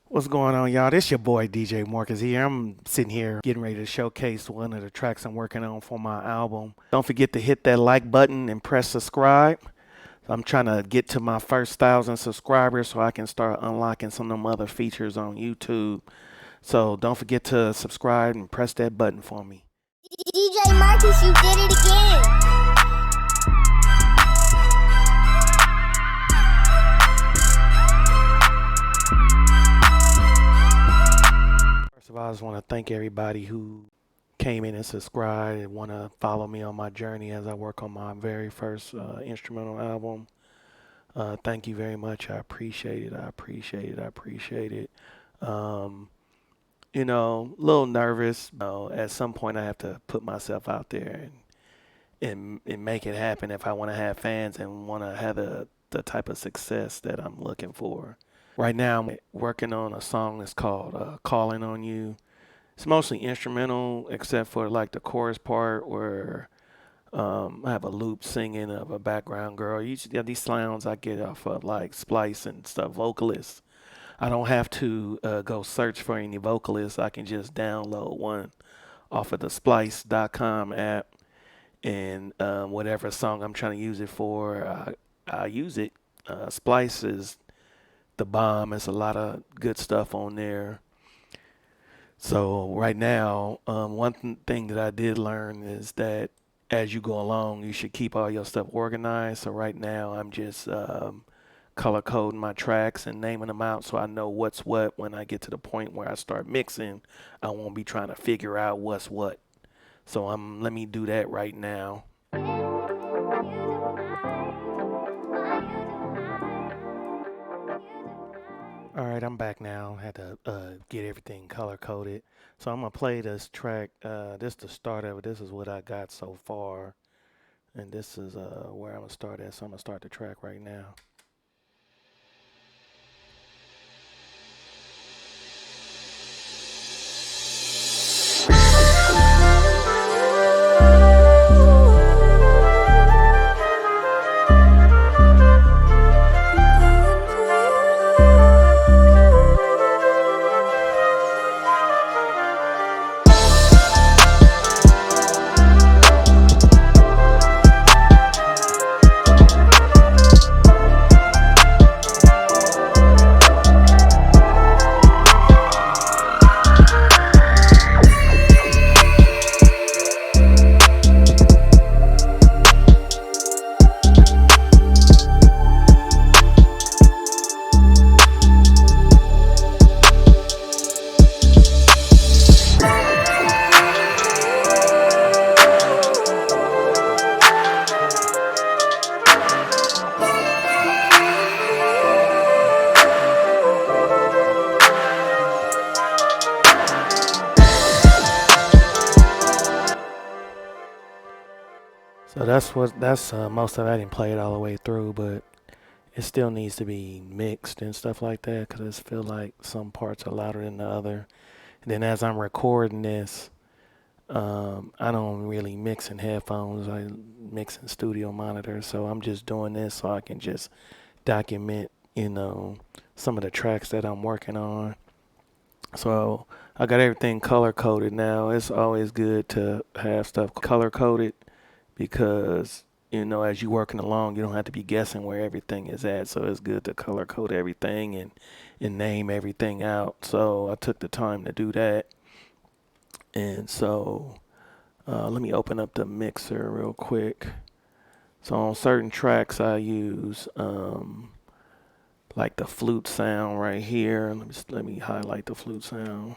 What's going on, y'all? This your boy DJ Marcus here. I'm sitting here getting ready to showcase one of the tracks I'm working on for my album. Don't forget to hit that like button and press subscribe. I'm trying to get to my first 1,000 subscribers so I can start unlocking some of them other features on YouTube. So don't forget to subscribe and press that button for me. DJ Marcus, you did it again. First of all, I just want to thank everybody who came in and subscribed and want to follow me on my journey as I work on my very first instrumental album. Thank you very much. I appreciate it. I appreciate it. I appreciate it. Um, a little nervous. At some point, I have to put myself out there and make it happen if I want to have fans and want to have the type of success that I'm looking for. Right now, I'm working on a song that's called Calling on You. It's mostly instrumental, except for like the chorus part where I have a loop singing of a background girl. Usually, these sounds I get off of like Splice and stuff, vocalists. I don't have to go search for any vocalists. I can just download one off of the Splice.com app, and whatever song I'm trying to use it for, I use it. Splice is the bomb. It's a lot of good stuff on there. So right now, one thing that I did learn is that as you go along, you should keep all your stuff organized. So right now, I'm just color coding my tracks and naming them out so I know what's what when I get to the point where I start mixing. I won't be trying to figure out what's what. So let me do that right now. All right, I'm back now. Had to get everything color coded. So I'm gonna play this track. This is the start of it. This is what I got so far, and this is where I'm gonna start at. So I'm gonna start the track right now. So that's most of it. I didn't play it all the way through, but it still needs to be mixed and stuff like that because I just feel like some parts are louder than the other. And then as I'm recording this, I don't really mix in headphones. I mix in studio monitors. So I'm just doing this so I can just document, some of the tracks that I'm working on. So I got everything color coded now. It's always good to have stuff color coded because as you're working along, you don't have to be guessing where everything is at. So it's good to color code everything and name everything out. So I took the time to do that. And so let me open up the mixer real quick. So on certain tracks, I use like the flute sound right here. Let me highlight the flute sound.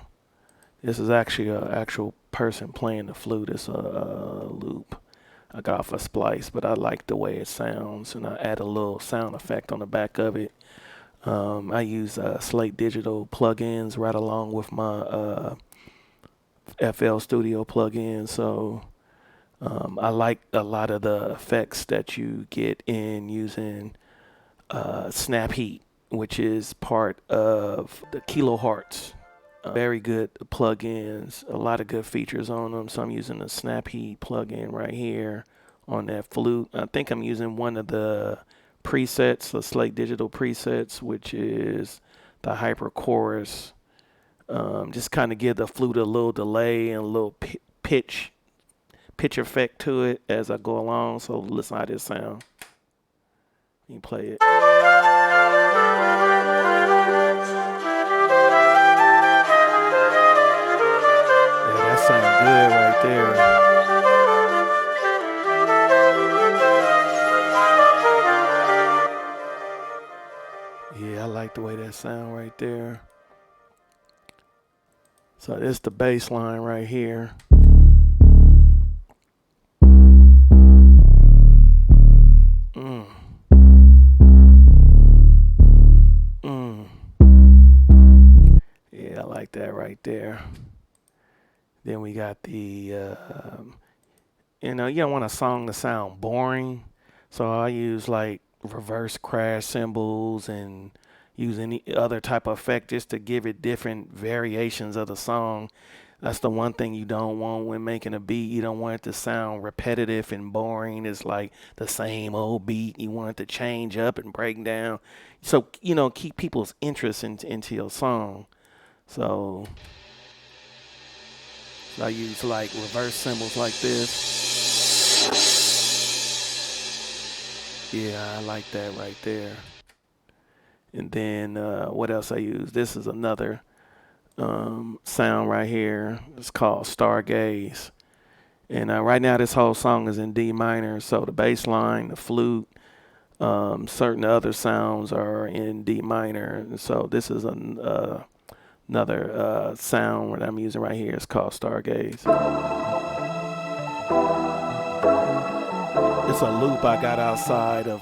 This is actually an actual person playing the flute. It's a loop. I got off a splice, but I like the way it sounds, and I add a little sound effect on the back of it. I use Slate digital plugins right along with my FL Studio plugin, so I like a lot of the effects that you get in using Snap Heat, which is part of the Kilohertz. Very good plugins, a lot of good features on them. So I'm using the Snap Heat plugin right here on that flute. I think I'm using one of the presets, the Slate Digital presets, which is the hyper chorus. Just kind of give the flute a little delay and a little pitch effect to it as I go along. So listen how this sound. You play it. Yeah, that sounds good right there. Yeah, I like the way that sound right there. So this is the bass line right here. Yeah, I like that right there. Then we got the, you don't want a song to sound boring. So I use like reverse crash cymbals and use any other type of effect just to give it different variations of the song. That's the one thing you don't want when making a beat. You don't want it to sound repetitive and boring. It's like the same old beat. You want it to change up and break down. So, keep people's interest into your song. So I use like reverse cymbals like this. Yeah, I like that right there. And then what else I use? This is another sound right here. It's called Stargaze. And right now this whole song is in D minor. So the bass line, the flute, certain other sounds are in D minor. And so this is another sound that I'm using right here. It's called Stargaze. It's a loop I got outside of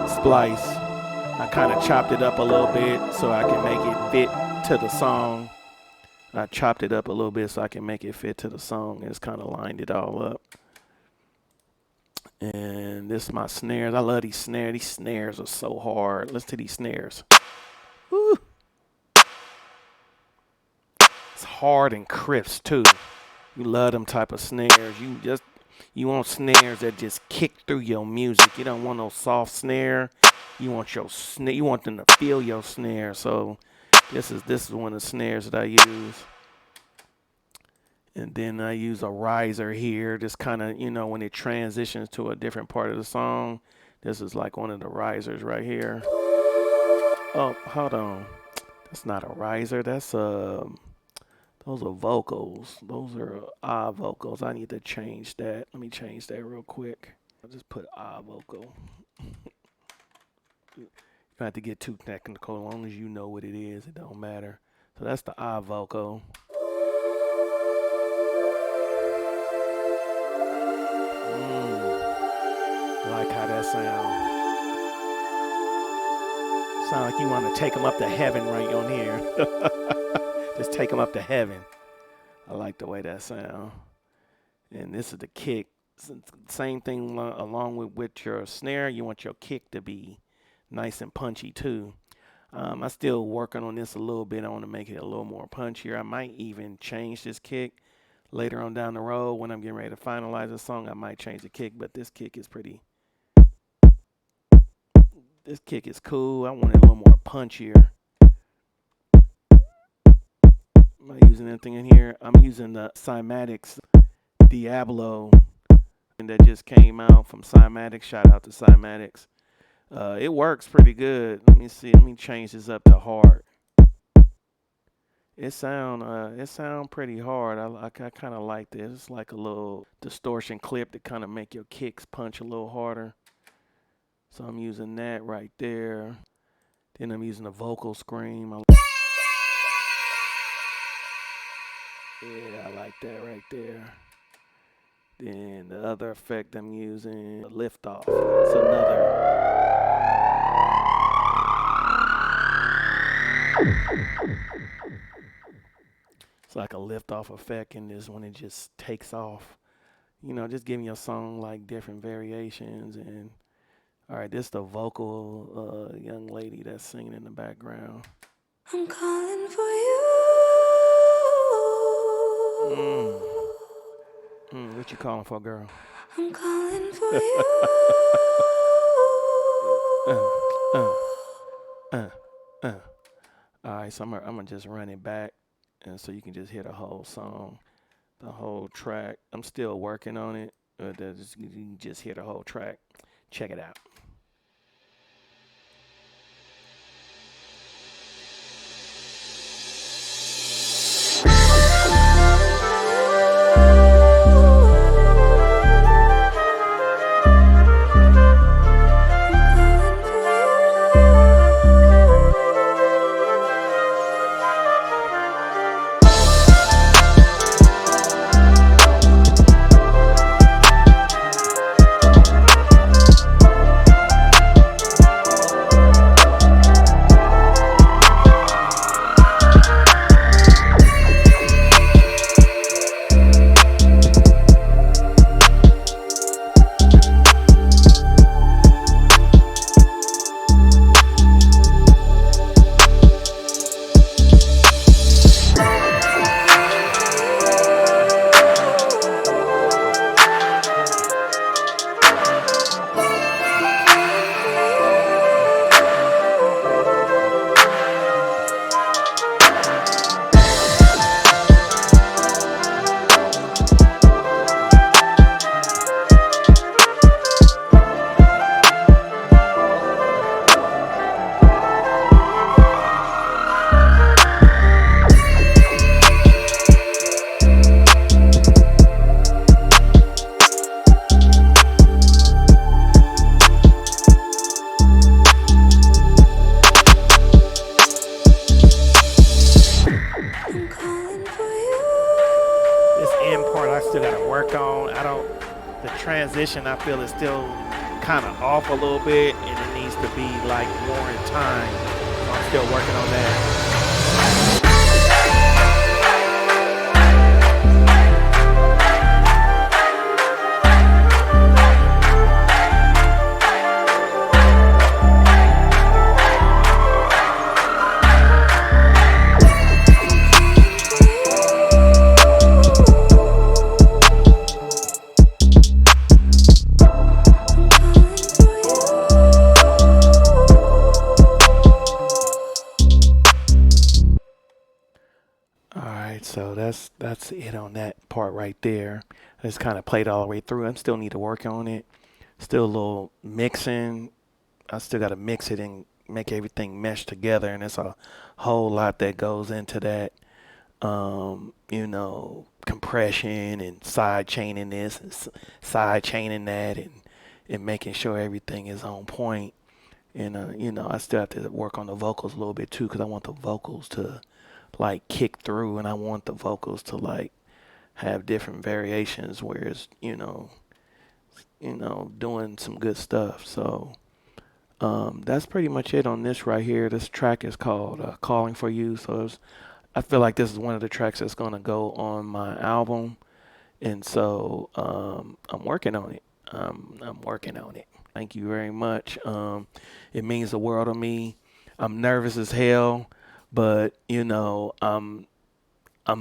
Splice. I kind of chopped it up a little bit so I can make it fit to the song. I chopped it up a little bit so I can make it fit to the song, and it's kind of lined it all up. And this is my snares. I love these snares. These snares are so hard. Listen to these snares. Woo. It's hard and crisp too. You love them type of snares. You want snares that just kick through your music. You don't want no soft snare. You want your snare. You want them to feel your snare. So this is one of the snares that I use. And then I use a riser here. Just kind of, when it transitions to a different part of the song. This is like one of the risers right here. Oh, hold on. That's not a riser. That's those are vocals. Those are vocals. I need to change that. Let me change that real quick. I'll just put vocal. You don't have to get too technical. As long as you know what it is, it don't matter. So that's the vocal. I like how that sounds. Sound like you want to take them up to heaven right on here. Just take them up to heaven. I like the way that sound. And this is the kick. Same thing along with your snare. You want your kick to be nice and punchy too. I'm still working on this a little bit. I want to make it a little more punchier. I might even change this kick later on down the road when I'm getting ready to finalize the song. I might change the kick, but this kick is This kick is cool. I want it a little more punchier. Am I using anything in here? I'm using the Cymatics Diablo that just came out from Cymatics. Shout out to Cymatics. It works pretty good. Let me see. Let me change this up to hard. It sound pretty hard. I kind of like this. It's like a little distortion clip to kind of make your kicks punch a little harder. So I'm using that right there. Then I'm using a vocal scream. Yeah, I like that right there. Then the other effect I'm using, a lift off. It's another. It's like a lift off effect, and this when it just takes off. Just giving your song like different variations. And all right, this is the vocal young lady that's singing in the background. I'm calling for you. What you calling for, girl? I'm calling for you. Uh. All right, so I'm gonna just run it back, and so you can just hear the whole song, the whole track. I'm still working on it. You can just hear the whole track. Check it out. Transition I feel is still kind of off a little bit, and it needs to be like more in time. So I'm still working on that. So that's it on that part right there. I just kind of played all the way through. I still need to work on it. Still a little mixing. I still got to mix it and make everything mesh together, and there's a whole lot that goes into that. Compression and side chaining this and side chaining that, and making sure everything is on point. And I still have to work on the vocals a little bit too, because I want the vocals to like kick through, and I want the vocals to like have different variations where it's doing some good stuff. So that's pretty much it on this right here. This track is called Calling for You. So I feel like this is one of the tracks that's going to go on my album. And so I'm working on it. I'm working on it. Thank you very much. It means the world to me. I'm nervous as hell, but I'm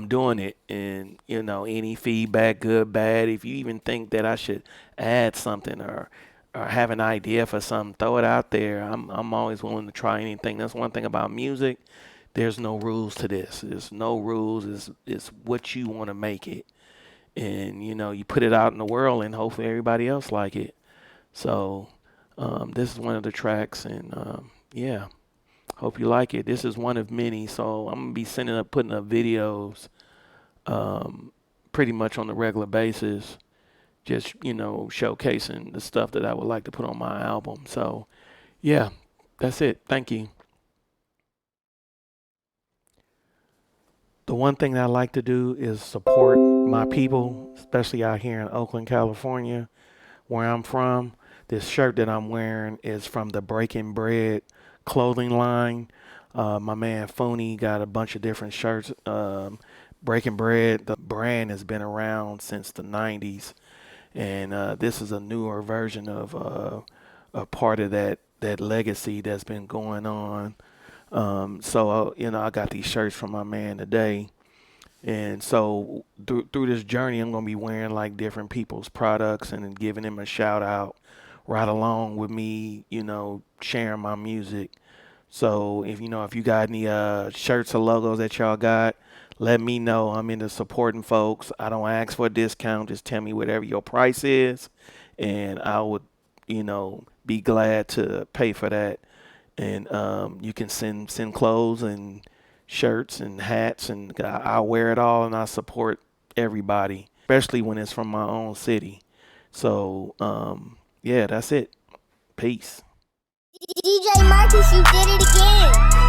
doing it, and any feedback, good, bad. If you even think that I should add something or have an idea for something, throw it out there. I'm always willing to try anything. That's one thing about music. There's no rules to this. There's no rules. It's what you want to make it, and you put it out in the world, and hopefully everybody else like it. So this is one of the tracks, and yeah. Hope you like it. This is one of many, so I'm gonna be putting up videos, pretty much on a regular basis, just showcasing the stuff that I would like to put on my album. So, yeah, that's it. Thank you. The one thing that I like to do is support my people, especially out here in Oakland, California, where I'm from. This shirt that I'm wearing is from the Breaking Bread clothing line. My man Foony got a bunch of different shirts. Breaking Bread, the brand has been around since the 90s, and this is a newer version of a part of that legacy that's been going on. I got these shirts from my man today. And so through this journey, I'm going to be wearing like different people's products and giving them a shout out right along with me, sharing my music. So if you got any shirts or logos that y'all got, let me know. I'm into supporting folks. I don't ask for a discount. Just tell me whatever your price is, and I would, be glad to pay for that. And you can send clothes and shirts and hats, and I'll wear it all, and I support everybody, especially when it's from my own city. So yeah, that's it. Peace. DJ Marcus, you did it again.